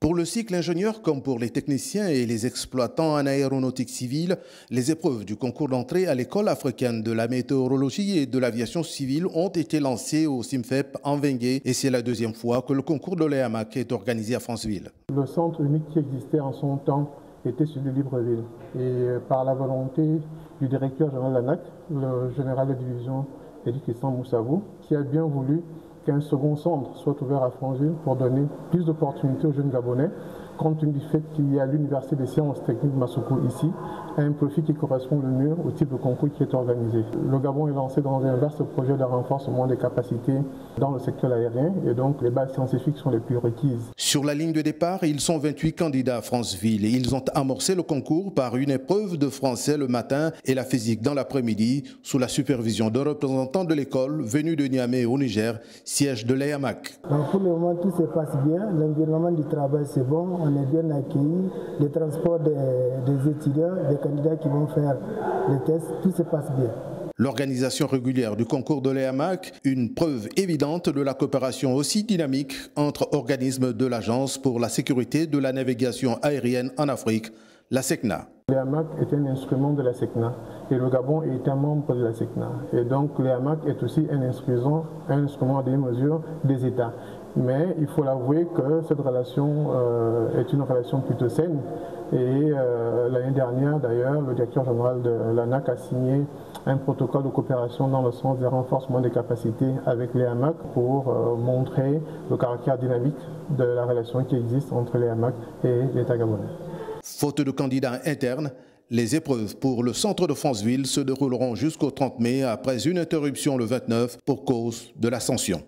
Pour le cycle ingénieur comme pour les techniciens et les exploitants en aéronautique civile, les épreuves du concours d'entrée à l'école africaine de la météorologie et de l'aviation civile ont été lancées au CIMFEP en Vengué et c'est la deuxième fois que le concours de l'EAMAC est organisé à Franceville. Le centre unique qui existait en son temps était celui de Libreville et par la volonté du directeur général de l'ANAC, le général de division Eddie Christian Moussavou, qui a bien voulu qu'un second centre soit ouvert à Franceville pour donner plus d'opportunités aux jeunes Gabonais, compte tenu du fait qu'il y a l'Université des sciences techniques Massoukou ici, à un profil qui correspond le mieux au type de concours qui est organisé. Le Gabon est lancé dans un vaste projet de renforcement des capacités dans le secteur aérien et donc les bases scientifiques sont les plus requises. Sur la ligne de départ, ils sont 28 candidats à Franceville et ils ont amorcé le concours par une épreuve de français le matin et la physique dans l'après-midi sous la supervision d'un représentant de l'école venu de Niamey au Niger, siège de l'EAMAC. Pour le moment, tout se passe bien. L'environnement du travail, c'est bon. On est bien accueillis. Le transport des étudiants, des candidats qui vont faire les tests, tout se passe bien. L'organisation régulière du concours de l'EAMAC, une preuve évidente de la coopération aussi dynamique entre organismes de l'Agence pour la sécurité de la navigation aérienne en Afrique, la SECNA. L'EAMAC est un instrument de la SECNA et le Gabon est un membre de la SECNA. Et donc l'EAMAC est aussi un instrument des mesures des États. Mais il faut l'avouer que cette relation est une relation plutôt saine. Et l'année dernière, d'ailleurs, le directeur général de l'ANAC a signé un protocole de coopération dans le sens du renforcement des capacités avec l'EAMAC pour montrer le caractère dynamique de la relation qui existe entre l'EAMAC et l'État gabonais. Faute de candidats internes, les épreuves pour le centre de Franceville se dérouleront jusqu'au 30 mai après une interruption le 29 pour cause de l'ascension.